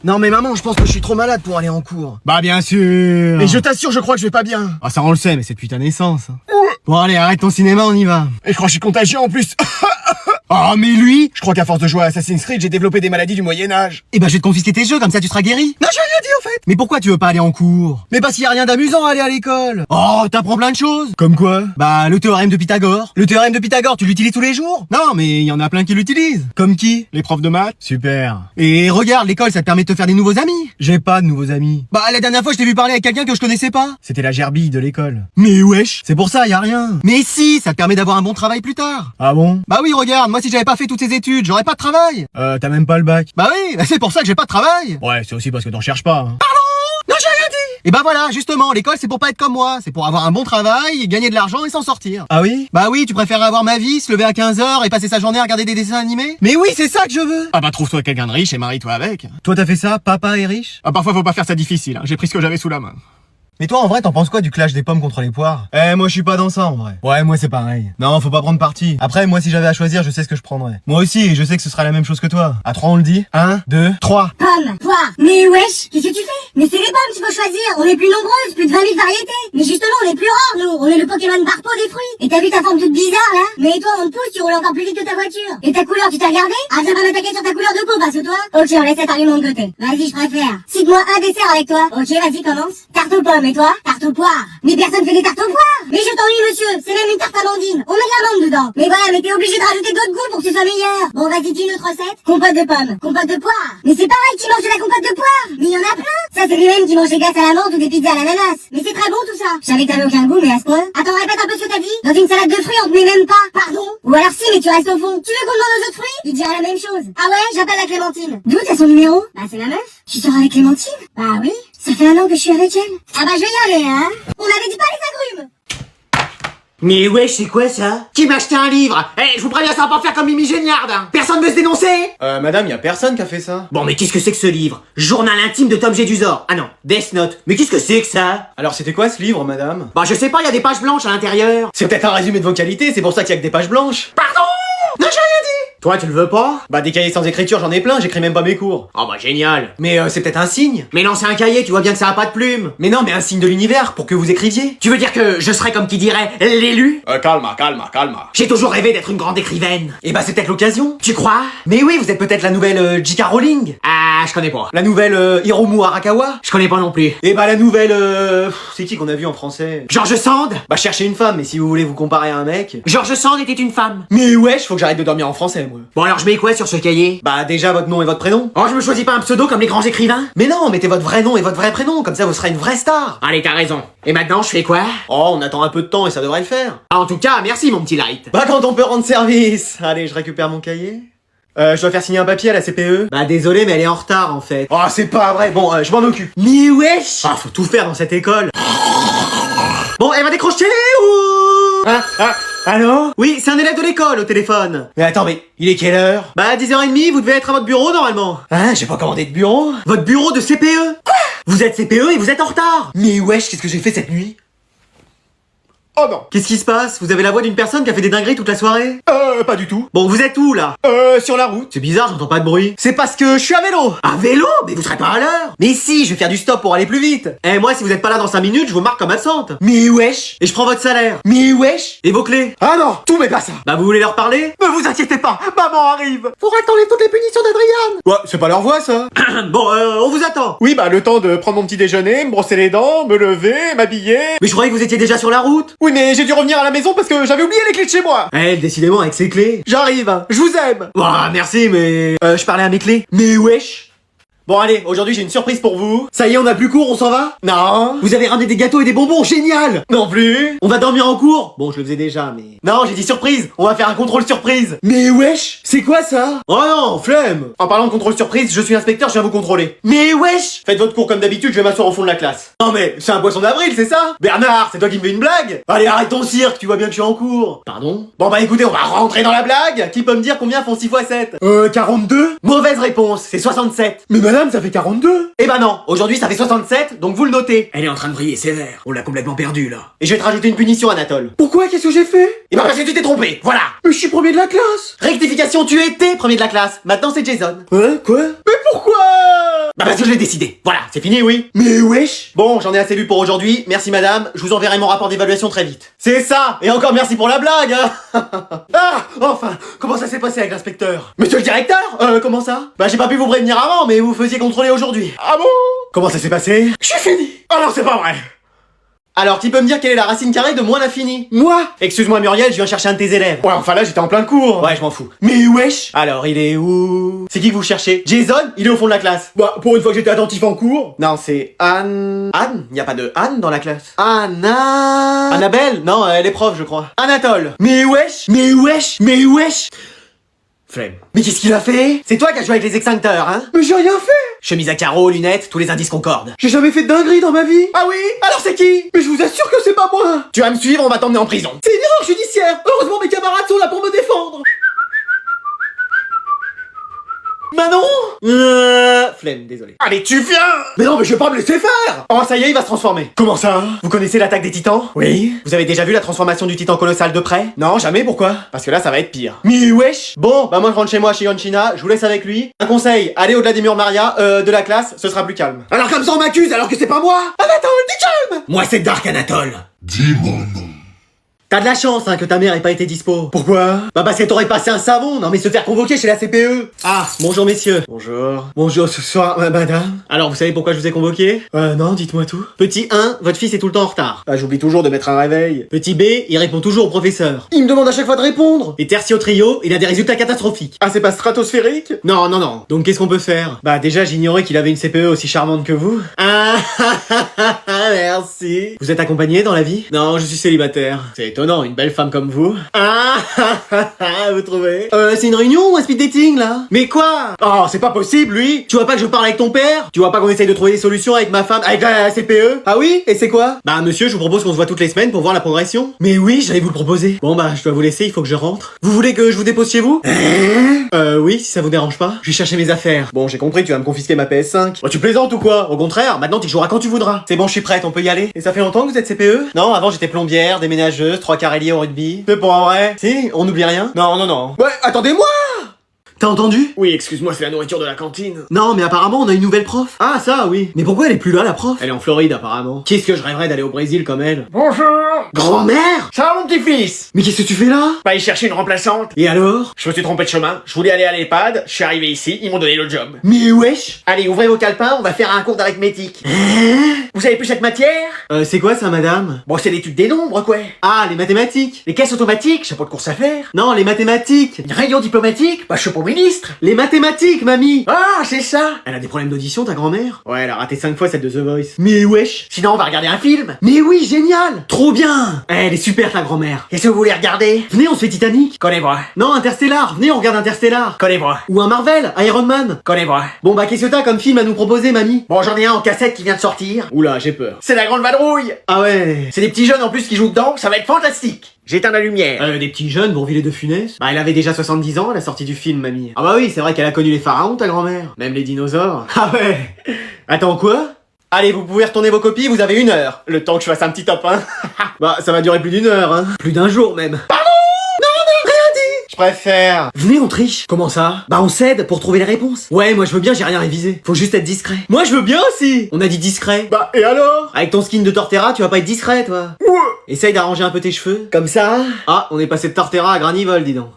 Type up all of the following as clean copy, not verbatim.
Non mais maman, je pense que je suis trop malade pour aller en cours. Bah bien sûr. Et je t'assure, je crois que je vais pas bien. Ah ça on le sait, mais c'est depuis ta naissance. Bon allez, arrête ton cinéma, on y va. Et je crois que je suis contagieux en plus. Oh mais lui. Je crois qu'à force de jouer à Assassin's Creed, j'ai développé des maladies du Moyen-Âge. Eh ben je vais te confisquer tes jeux, comme ça tu seras guéri. Non, j'ai rien dit en fait. Mais pourquoi tu veux pas aller en cours? Mais parce qu'il y a rien d'amusant à aller à l'école. Oh, t'apprends plein de choses. Comme quoi? Bah le théorème de Pythagore. Le théorème de Pythagore, tu l'utilises tous les jours? Non mais il y en a plein qui l'utilisent. Comme qui? Les profs de maths. Super. Et regarde, l'école ça te permet de te faire des nouveaux amis. J'ai pas de nouveaux amis. Bah la dernière fois je t'ai vu parler avec quelqu'un que je connaissais pas. C'était la gerbille de l'école. Mais wesh. C'est pour ça, y a rien. Mais si, ça te permet d'avoir un bon travail plus tard. Ah bon? Bah oui, regarde, moi si j'avais pas fait toutes ces études, j'aurais pas de travail. T'as même pas le bac. Bah oui, c'est pour ça que j'ai pas de travail. Ouais, c'est aussi parce que t'en cherches pas. Hein. Non, j'ai rien dit. Et bah voilà, justement, l'école c'est pour pas être comme moi, c'est pour avoir un bon travail, gagner de l'argent et s'en sortir. Ah oui? Bah oui, tu préfères avoir ma vie, se lever à 15h et passer sa journée à regarder des dessins animés? Mais oui, c'est ça que je veux. Ah bah trouve-toi quelqu'un de riche et marie-toi avec. Toi t'as fait ça, papa est riche? Ah parfois faut pas faire ça difficile, hein. J'ai pris ce que j'avais sous la main. Mais toi en vrai t'en penses quoi du clash des pommes contre les poires? Moi je suis pas dans ça en vrai. Ouais, moi c'est pareil. Non, faut pas prendre parti. Après moi si j'avais à choisir, je sais ce que je prendrais. Moi aussi, et je sais que ce sera la même chose que toi. À 3 on le dit? 1, 2, 3. Pommes, poires. Mais wesh, qu'est-ce que tu fais? Mais c'est les pommes qu'il faut choisir. On est plus nombreuses, plus de 20 000 variétés. Mais justement, on est plus rares, nous. On est le Pokémon Barpo des fruits. Et t'as vu ta forme toute bizarre, là? Mais toi, on te pousse, tu roules encore plus vite que ta voiture. Et ta couleur, tu t'as regardé? Ah, viens pas m'attaquer sur ta couleur de peau, parce que toi. Ok, on laisse cet argument de côté. Vas-y, je préfère. Cite-moi un dessert avec toi. Ok, vas-y, commence. Tarte aux pommes, et toi? Tarte aux poires. Mais personne fait des tartes aux poires. Mais je t'ennuie, monsieur. C'est même une tarte amandine. On met de l'amande dedans. Mais voilà, mais t'es obligé de rajouter d'autres goûts pour que ce soit meilleur. Bon, vas-y, dis une autre recette. Compote de pommes. Compote de poires. Mais c'est pareil qui mange de la compote de poires. Mais il y en a plein. Ça, c'est les mêmes qui mangent des glaces à la menthe ou des pizzas à l'ananas. Mais c'est très bon tout ça. Je savais que t'avais aucun goût, mais à ce point. Attends, répète un peu ce que t'as dit. Dans une salade de fruits, on te met même pas. Pardon? Ou alors si, mais tu restes au fond. Tu veux qu'on demande aux autres fruits? Ils diraient la même chose. Ah ouais, j'appelle la Clémentine. D'où t'as son numéro? Bah c'est ma meuf. Tu sors avec Clémentine? Bah oui. Ça fait 1 an que je suis avec elle. Ah bah je vais y aller, hein. On avait dit pas les agrumes. Mais wesh, c'est quoi ça? Qui m'a acheté un livre? Eh, je vous préviens, ça va pas faire comme Mimi Géniard, hein. Personne veut se dénoncer? Madame, y a personne qui a fait ça. Bon, mais qu'est-ce que c'est que ce livre? Journal intime de Tom Jedusor. Ah non, Death Note. Mais qu'est-ce que c'est que ça? Alors c'était quoi ce livre, madame? Bah je sais pas, y a des pages blanches à l'intérieur. C'est peut-être un résumé de vos qualités, c'est pour ça qu'il y a que des pages blanches. Pardon? Non, j'ai rien dit. Toi, tu le veux pas? Bah des cahiers sans écriture, j'en ai plein, j'écris même pas mes cours. Oh bah génial. Mais c'est peut-être un signe. Mais non, c'est un cahier, tu vois bien que ça a pas de plume. Mais non, mais un signe de l'univers, pour que vous écriviez. Tu veux dire que je serais comme qui dirait l'élu? Calma. J'ai toujours rêvé d'être une grande écrivaine. Et bah c'est peut-être l'occasion. Tu crois? Mais oui, vous êtes peut-être la nouvelle J.K. Rowling. Ah, je connais pas. La nouvelle Hiromu Arakawa. Je connais pas non plus. Et bah la nouvelle c'est qui qu'on a vu en français? George Sand? Bah cherchez une femme, mais si vous voulez vous comparer à un mec. George Sand était une femme. Mais wesh, faut que j'arrête de dormir en français moi. Bon alors je mets quoi sur ce cahier? Bah déjà votre nom et votre prénom. Oh, je me choisis pas un pseudo comme les grands écrivains? Mais non, mettez votre vrai nom et votre vrai prénom, comme ça vous serez une vraie star. Allez, t'as raison. Et maintenant, je fais quoi? Oh, on attend un peu de temps et ça devrait le faire. Ah, en tout cas, merci mon petit Light. Bah quand on peut rendre service. Allez, je récupère mon cahier. Je dois faire signer un papier à la CPE. Bah désolé, mais elle est en retard en fait. Oh, c'est pas vrai. Bon, je m'en occupe. Mais wesh! Ah, faut tout faire dans cette école. Bon, elle va décrocher ou... Allô? Oui, c'est un élève de l'école au téléphone. Mais attends, mais il est quelle heure? Bah 10h30, vous devez être à votre bureau normalement. Hein, j'ai pas commandé de bureau? Votre bureau de CPE. Quoi? Vous êtes CPE et vous êtes en retard. Mais wesh, qu'est-ce que j'ai fait cette nuit? Oh non. Qu'est-ce qui se passe? Vous avez la voix d'une personne qui a fait des dingueries toute la soirée? Pas du tout. Bon, vous êtes où là? Sur la route. C'est bizarre, j'entends pas de bruit. C'est parce que je suis à vélo. À vélo? Mais vous serez pas à l'heure. Mais si, je vais faire du stop pour aller plus vite. Eh, moi, si vous êtes pas là dans 5 minutes, je vous marque comme absente. Mais wesh. Et je prends votre salaire. Mais wesh. Et vos clés. Ah non, tout mais pas ça. Bah, vous voulez leur parler? Ne vous inquiétez pas, maman arrive. Faudra attendre toutes les punitions d'Adriane. Ouais, c'est pas leur voix ça. Bon, on vous attend. Oui, bah le temps de prendre mon petit déjeuner, me brosser les dents, me lever, m'habiller. Mais je croyais que vous étiez déjà sur la route. Oui, mais j'ai dû revenir à la maison parce que j'avais oublié les clés de chez moi. Eh, décidément, avec ses clés. J'arrive, hein. Je vous aime. Ouah, merci, mais... je parlais à mes clés. Mais wesh. Bon allez, aujourd'hui j'ai une surprise pour vous. Ça y est, on a plus cours, on s'en va? Non. Vous avez ramené des gâteaux et des bonbons, génial! Non plus. On va dormir en cours? Bon, je le faisais déjà, mais... Non, j'ai dit surprise. On va faire un contrôle surprise. Mais wesh. C'est quoi ça? Oh non, flemme! En parlant de contrôle surprise, je suis inspecteur, je viens vous contrôler. Mais wesh. Faites votre cours comme d'habitude, je vais m'asseoir au fond de la classe. Non mais, c'est un poisson d'avril, c'est ça? Bernard, c'est toi qui me fais une blague? Allez, arrête ton cirque, tu vois bien que je suis en cours. Pardon? Bon bah écoutez, on va rentrer dans la blague. Qui peut me dire combien font 6 x 7? 42. Mauvaise réponse, c'est 67. Mais madame, ça fait 42. Eh ben non, aujourd'hui ça fait 67, donc vous le notez. Elle est en train de briller sévère. On l'a complètement perdue, là. Et je vais te rajouter une punition, Anatole. Pourquoi? Qu'est-ce que j'ai fait? Eh ben parce que tu t'es trompé, voilà. Mais je suis premier de la classe. Rectification, tu étais premier de la classe. Maintenant c'est Jason. Hein? Quoi? Mais pourquoi? Bah parce que je l'ai décidé. Voilà, c'est fini, oui. Mais wesh. Bon, j'en ai assez vu pour aujourd'hui. Merci madame, je vous enverrai mon rapport d'évaluation très vite. C'est ça. Et encore merci pour la blague, hein. Ah, enfin, comment ça s'est passé avec l'inspecteur? Monsieur le directeur? Comment ça? Bah j'ai pas pu vous prévenir avant, mais vous faisiez contrôler aujourd'hui. Ah bon? Comment ça s'est passé? Je suis fini. Oh non, c'est pas vrai. Alors, tu peux me dire quelle est la racine carrée de moins l'infini? Moi? Excuse-moi Muriel, je viens chercher un de tes élèves. Ouais, enfin là, j'étais en plein cours. Ouais, je m'en fous. Mais wesh. Alors, il est où? C'est qui que vous cherchez? Jason? Il est au fond de la classe. Bah, pour une fois que j'étais attentif en cours. Non, c'est Anne... Anne? Y a pas de Anne dans la classe. Anna... Annabelle? Non, elle est prof, je crois. Anatole. Mais wesh. Mais wesh. Mais wesh. Flemme. Mais qu'est-ce qu'il a fait? C'est toi qui as joué avec les extincteurs, hein? Mais j'ai rien fait. Chemise à carreaux, lunettes, tous les indices concordent. J'ai jamais fait de dinguerie dans ma vie. Ah oui? Alors c'est qui? Mais je vous assure que c'est pas moi. Tu vas me suivre, on va t'emmener en prison. C'est une erreur judiciaire. Heureusement, mes camarades sont là pour me défendre. Manon? Flemme, désolé. Allez, tu viens. Mais non, mais je vais pas me laisser faire. Oh, ça y est, il va se transformer. Comment ça? Vous connaissez l'attaque des titans? Oui. Vous avez déjà vu la transformation du titan colossal de près? Non, jamais, pourquoi? Parce que là, ça va être pire. Mais wesh! Bon, bah moi je rentre chez moi chez Yonchina, je vous laisse avec lui. Un conseil, allez au-delà des murs Maria, de la classe, ce sera plus calme. Alors comme ça on m'accuse alors que c'est pas moi. Anatole, dis calme! Moi, c'est Dark Anatole. Dis mon nom. T'as de la chance, hein, que ta mère ait pas été dispo. Pourquoi? Bah parce qu'elle t'aurait passé un savon, non mais se faire convoquer chez la CPE. Ah, bonjour messieurs. Bonjour. Bonjour ce soir, madame. Alors vous savez pourquoi je vous ai convoqué? Non, dites-moi tout. Petit 1, votre fils est tout le temps en retard. Ah, j'oublie toujours de mettre un réveil. Petit B, il répond toujours au professeur. Il me demande à chaque fois de répondre. Et tertio trio, il a des résultats catastrophiques. Ah, c'est pas stratosphérique? Non, non, non. Donc qu'est-ce qu'on peut faire? Bah déjà j'ignorais qu'il avait une CPE aussi charmante que vous. Ah, merci. Vous êtes accompagné dans la vie? Non, je suis célibataire. C'est étonnant, une belle femme comme vous. Ah, vous trouvez? C'est une réunion ou un speed dating là? Mais quoi? Oh, c'est pas possible lui. Tu vois pas que je parle avec ton père? Tu vois pas qu'on essaye de trouver des solutions avec ma femme, avec la CPE? Ah oui? Et c'est quoi? Bah monsieur, je vous propose qu'on se voit toutes les semaines pour voir la progression. Mais oui, j'allais vous le proposer. Bon bah, je dois vous laisser, il faut que je rentre. Vous voulez que je vous dépose chez vous? Oui, si ça vous dérange pas. Je vais chercher mes affaires. Bon, j'ai compris, tu vas me confisquer ma PS5. Oh, tu plaisantes ou quoi? Au contraire, maintenant tu joueras quand tu voudras. C'est bon, je suis prête, on peut y aller. Et ça fait longtemps que vous êtes CPE? Non, avant j'étais plombière, déménageuse, 3 quarts ailier au rugby. C'est pour un vrai? Si, on n'oublie rien? Non, non, non. Ouais, attendez-moi. T'as entendu? Oui, excuse-moi, c'est la nourriture de la cantine. Non, mais apparemment on a une nouvelle prof. Ah, ça, oui. Mais pourquoi elle est plus là, la prof? Elle est en Floride, apparemment. Qu'est-ce que je rêverais d'aller au Brésil comme elle? Bonjour. Grand-mère? Ça va mon petit-fils? Mais qu'est-ce que tu fais là? Bah, il cherchait une remplaçante. Et alors? Je me suis trompé de chemin. Je voulais aller à l'EHPAD. Je suis arrivé ici. Ils m'ont donné le job. Mais wesh! Allez, ouvrez vos calepins, on va faire un cours d'arithmétique. Vous avez plus cette matière? C'est quoi ça, madame? Bon, c'est l'étude des nombres, quoi. Ah, les mathématiques. Les caisses automatiques, j'ai pas de course à faire. Non, les mathématiques. Une réunion diplomatique, bah je suis pas ministre. Les mathématiques, mamie. Ah, c'est ça. Elle a des problèmes d'audition, ta grand-mère? Ouais, elle a raté 5 fois celle de The Voice. Mais wesh! Sinon, on va regarder un film. Mais oui, génial! Trop bien! Elle est super, ta grand-mère. Qu'est-ce que vous voulez regarder? Venez, on se fait Titanic. Connais-moi. Non, Interstellar. Venez, on regarde Interstellar. Connais-moi. Ou un Marvel, Iron Man. Connais-moi. Bon bah, qu'est-ce que t'as comme film à nous proposer, mamie? Bon, j'en ai un en cassette qui vient de sortir. Oula, j'ai peur. C'est la grande vadrouille. Ah ouais. C'est des petits jeunes en plus qui jouent dedans, ça va être fantastique. J'éteins la lumière. Des petits jeunes, Bourvil et de Funès. Bah, elle avait déjà 70 ans à la sortie du film, mamie. Ah bah oui, c'est vrai qu'elle a connu les pharaons, ta grand-mère. Même les dinosaures. Ah ouais. Attends, quoi? Allez, vous pouvez retourner vos copies, vous avez 1 heure. Le temps que je fasse un petit top 1. Bah, ça va durer plus d'1 heure, hein. Plus d'un jour, même. Je préfère. Venez, on triche. Comment ça? Bah, on s'aide pour trouver les réponses. Ouais, moi je veux bien, j'ai rien révisé. Faut juste être discret. Moi je veux bien aussi. On a dit discret. Bah, et alors? Avec ton skin de Torterra, tu vas pas être discret, toi. Ouais. Essaye d'arranger un peu tes cheveux. Comme ça. Ah, on est passé de Torterra à Granivol, dis donc.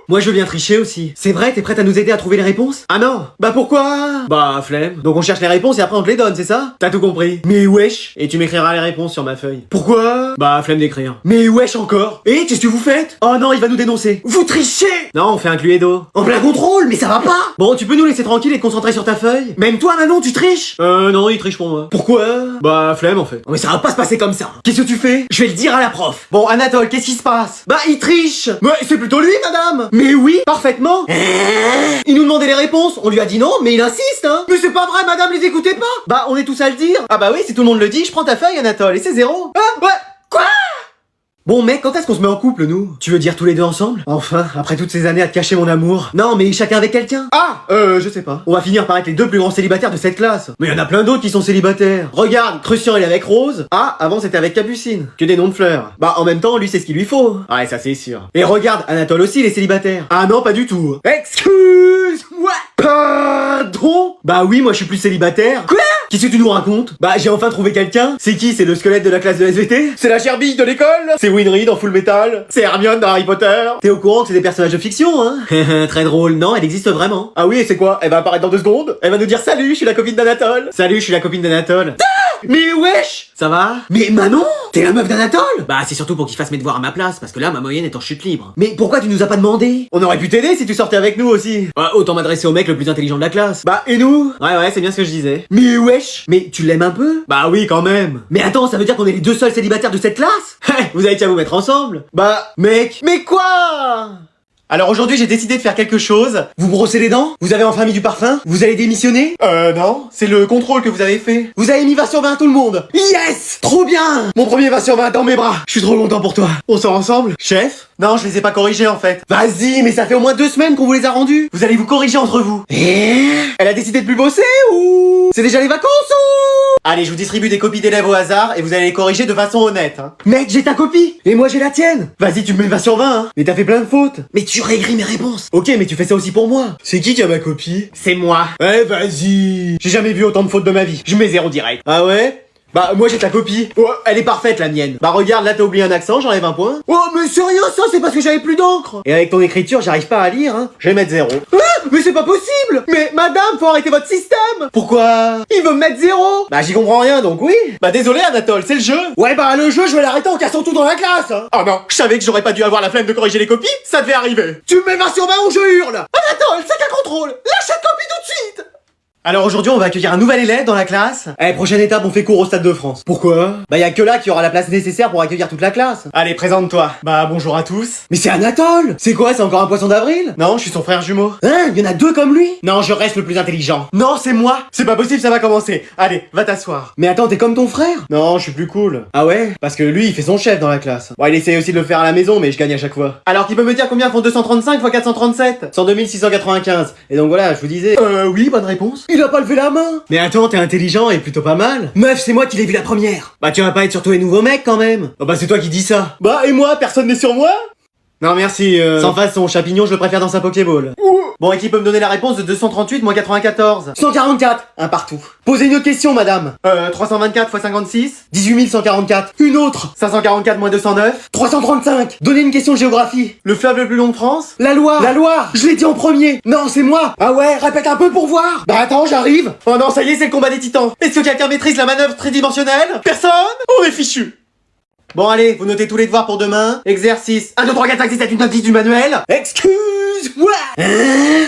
Moi je veux bien tricher aussi. C'est vrai, t'es prête à nous aider à trouver les réponses? Ah non. Bah pourquoi? Bah flemme. Donc on cherche les réponses et après on te les donne, c'est ça? T'as tout compris. Mais wesh. Et tu m'écriras les réponses sur ma feuille. Pourquoi? Bah flemme d'écrire. Mais wesh encore. Et qu'est-ce que vous faites? Oh non, il va nous dénoncer. Vous trichez. Non, on fait un Cluedo. En plein contrôle, mais ça va pas. Bon, tu peux nous laisser tranquille et te concentrer sur ta feuille? Même toi, Manon, tu triches. Non, il triche pour moi. Pourquoi? Bah flemme en fait. Mais ça va pas se passer comme ça. Qu'est-ce que tu fais? Je vais le dire à la prof. Bon, Anatole, qu'est-ce qui se passe? Bah, il triche! Mais c'est plutôt lui, madame! Mais oui, parfaitement! Il nous demandait les réponses, on lui a dit non, mais il insiste, hein! Mais c'est pas vrai, madame, les écoutez pas! Bah, on est tous à le dire! Ah bah oui, si tout le monde le dit, je prends ta feuille, Anatole, et c'est 0! Ah, ouais! Quoi? Bon mec, quand est-ce qu'on se met en couple, nous? Tu veux dire tous les deux ensemble? Enfin, après toutes ces années à te cacher mon amour. Non, mais chacun avec quelqu'un. Ah, je sais pas. On va finir par être les 2 plus grands célibataires de cette classe. Mais y en a plein d'autres qui sont célibataires. Regarde, Crucian il est avec Rose. Ah, avant c'était avec Capucine. Que des noms de fleurs. Bah en même temps, lui c'est ce qu'il lui faut. Ouais, ça c'est sûr. Et regarde, Anatole aussi il est célibataire. Ah non, pas du tout. Excuse-moi. Pardon. trompe? Bah oui, moi je suis plus célibataire. Quoi? Qu'est-ce que tu nous racontes? Bah j'ai enfin trouvé quelqu'un. C'est qui? C'est le squelette de la classe de SVT? C'est la gerbille de l'école. C'est Winry dans Full Metal. C'est Hermione dans Harry Potter. T'es au courant que c'est des personnages de fiction, hein? Très drôle, non? Elle existe vraiment. Ah oui, et c'est quoi? Elle va apparaître dans 2 secondes. Elle va nous dire salut, je suis la copine d'Anatole. Salut, je suis la copine d'Anatole. Mais wesh! Ça va? Mais Manon, t'es la meuf d'Anatole? Bah c'est surtout pour qu'il fasse mes devoirs à ma place, parce que là ma moyenne est en chute libre. Mais pourquoi tu nous as pas demandé? On aurait pu t'aider si tu sortais avec nous aussi. Bah autant m'adresser au mec le plus intelligent de la classe. Bah, et nous? Ouais, c'est bien ce que je disais. Mais wesh! Mais tu l'aimes un peu? Bah oui, quand même. Mais attends, ça veut dire qu'on est les 2 seuls célibataires de cette classe? Vous avez qu'à vous mettre ensemble. Bah, Mec, mais quoi? alors aujourd'hui j'ai décidé de faire quelque chose. Vous brossez les dents? Vous avez enfin mis du parfum? Vous allez démissionner? Non. C'est le contrôle que vous avez fait. Vous avez mis 20 sur 20 à tout le monde? Yes! Trop bien! Mon premier 20 sur 20 dans mes bras. Je suis trop content pour toi. On sort ensemble? Chef? Non, je les ai pas corrigés en fait. Vas-y, mais ça fait au moins 2 semaines qu'on vous les a rendus. Vous allez vous corriger entre vous. Elle a décidé de plus bosser ou? C'est déjà les vacances ou? Allez, je vous distribue des copies d'élèves au hasard et vous allez les corriger de façon honnête, hein. Mec, j'ai ta copie! Et moi j'ai la tienne! Vas-y, tu me mets 20 sur 20, hein. Mais t'as fait plein de fautes! Mais tu réécris mes réponses! Ok, mais tu fais ça aussi pour moi! C'est qui a ma copie? C'est moi. Ouais, vas-y. J'ai jamais vu autant de fautes de ma vie. Je mets 0 direct. Ah ouais? Bah, moi j'ai ta copie. Oh, elle est parfaite la mienne! Bah, regarde, là t'as oublié un accent, j'enlève un point. Oh, mais c'est rien ça, c'est parce que j'avais plus d'encre! Et avec ton écriture, j'arrive pas à lire, hein. Je vais mettre 0. Ah, mais c'est pas possible! Mais madame, faut arrêter votre système. Pourquoi? Il veut me mettre 0. Bah, j'y comprends rien, donc oui. Bah, désolé Anatole, c'est le jeu. Ouais, bah le jeu, je vais l'arrêter en cassant tout dans la classe! Hein. Oh non, je savais que j'aurais pas dû avoir la flemme de corriger les copies, ça devait arriver. Tu me mets 20 sur 20 ou je hurle! Anatole, c'est qu'un contrôle. Lâche cette copie tout de suite. Alors aujourd'hui, on va accueillir un nouvel élève dans la classe. Prochaine étape, on fait cours au Stade de France. Pourquoi? Bah y a que là qui aura la place nécessaire pour accueillir toute la classe. Allez, présente-toi. Bah, bonjour à tous. Mais c'est Anatole! C'est quoi, c'est encore un poisson d'avril? Non, je suis son frère jumeau. Hein? Y en a 2 comme lui? Non, je reste le plus intelligent. Non, c'est moi. C'est pas possible, ça va commencer. Allez, va t'asseoir. Mais attends, t'es comme ton frère? Non, je suis plus cool. Ah ouais? Parce que lui, il fait son chef dans la classe. Bon, il essaye aussi de le faire à la maison, mais je gagne à chaque fois. Alors, qui peut me dire combien font 235 x 437? 102 695. Et donc voilà, je vous disais... Oui, bonne réponse. Il a pas levé la main! Mais attends, t'es intelligent et plutôt pas mal. Meuf, c'est moi qui l'ai vu la première. Bah tu vas pas être sur tous les nouveaux mecs quand même. Oh bah c'est toi qui dis ça. Bah, et moi, personne n'est sur moi? Non merci, Sans face, son champignon, je le préfère dans sa Pokéball. Bon, et qui peut me donner la réponse de 238 moins 94? 144, un partout. Posez une autre question, madame. 324 x 56? 18 144. Une autre. 544 moins 209? 335. Donnez une question de géographie. Le fleuve le plus long de France? La Loire. La Loire. Je l'ai dit en premier. Non, c'est moi. Ah ouais, répète un peu pour voir. Bah attends, j'arrive. Oh non, ça y est, c'est le combat des titans. Est-ce que quelqu'un maîtrise la manœuvre tridimensionnelle? Personne? On est fichu. Bon allez, vous notez tous les devoirs pour demain. Exercice 1, 2, 3, 4, 5, 6, 7, 8, 9, 10 du manuel. Excuse-moi.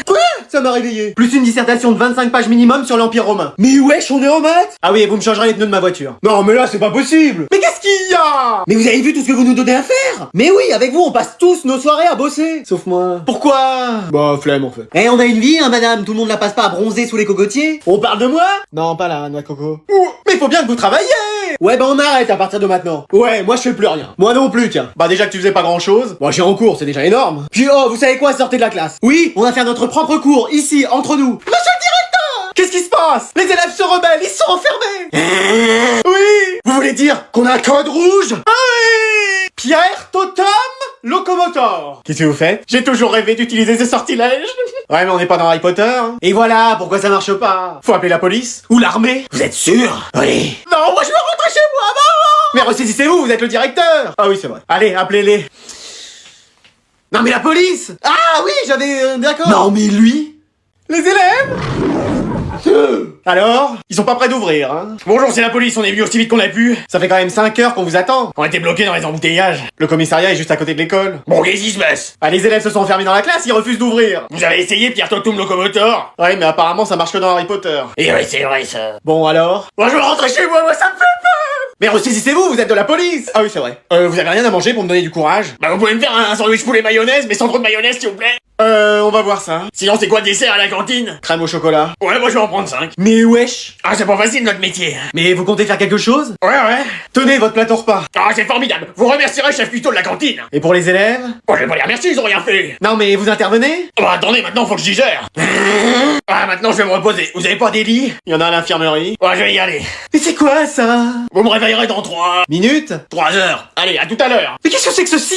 Quoi? Ça m'a réveillé. Plus une dissertation de 25 pages minimum sur l'Empire romain. Mais wesh, on est en maths. Ah oui, et vous me changerez les pneus de ma voiture. Non mais là, c'est pas possible. Mais qu'est-ce qu'il y a? Mais vous avez vu tout ce que vous nous donnez à faire? Mais oui, avec vous, on passe tous nos soirées à bosser. Sauf moi. Pourquoi? Bah, flemme en fait. On a une vie, hein, madame. Tout le monde la passe pas à bronzer sous les cocotiers. On parle de moi? Non, pas la noix de coco. Mais faut bien que vous travailliez. Ouais, bah on arrête à partir de maintenant. Ouais, moi je fais plus rien. Moi non plus, tiens. Bah déjà que tu faisais pas grand chose. Moi j'ai en cours, c'est déjà énorme. Puis oh, vous savez quoi, sortez de la classe. Oui, on va faire notre propre cours, ici, entre nous. Monsieur le directeur! Qu'est-ce qui se passe? Les élèves se rebellent, ils sont enfermés. Oui. Vous voulez dire qu'on a un code rouge? Ah oui. Pierre Totem Locomotor. Qu'est-ce que vous faites? J'ai toujours rêvé d'utiliser ce sortilège. Ouais, mais on n'est pas dans Harry Potter. Hein. Et voilà, pourquoi ça marche pas? Faut appeler la police ou l'armée. Vous êtes sûr? Oui. Non, moi je veux rentrer chez moi, maman. Mais ressaisissez-vous, vous êtes le directeur. Ah oui, c'est vrai. Allez, appelez-les. Non mais la police. Ah oui, j'avais... d'accord. Non mais lui. Les élèves. Alors? Ils sont pas prêts d'ouvrir, hein? Bonjour, c'est la police, on est venu aussi vite qu'on a pu. Ça fait quand même 5 heures qu'on vous attend. On était bloqués dans les embouteillages. Le commissariat est juste à côté de l'école. Bon, qu'est-ce qui se passe? Ah, les élèves se sont enfermés dans la classe, ils refusent d'ouvrir. Vous avez essayé Pierre Totum Locomotor? Ouais, mais apparemment ça marche que dans Harry Potter. Et ouais, c'est vrai ça. Bon, alors? Moi je veux rentrer chez moi, ça me fait peur. Mais ressaisissez-vous, vous êtes de la police. Ah oui, c'est vrai. Vous avez rien à manger pour me donner du courage? Bah vous pouvez me faire un sandwich poulet mayonnaise, mais sans trop de mayonnaise s'il vous plaît. On va voir ça. Sinon c'est quoi le dessert à la cantine? Crème au chocolat. Ouais, moi je vais en prendre 5. Mais wesh. Ah, c'est pas facile notre métier. Mais vous comptez faire quelque chose? Ouais, ouais. Tenez votre plateau repas. Ah, c'est formidable. Vous remercierez chef Cuistot de la cantine. Et pour les élèves? Oh, je vais pas les remercier, ils ont rien fait. Non mais vous intervenez? Oh, attendez, maintenant faut que je digère. Ah, maintenant je vais me reposer. Vous avez pas des lits? Il y en a à l'infirmerie. Ouais, je vais y aller. Mais c'est quoi ça? Vous me réveillerez dans 3 Minutes? 3 heures. Allez, à tout à l'heure. Mais qu'est-ce que c'est que ceci?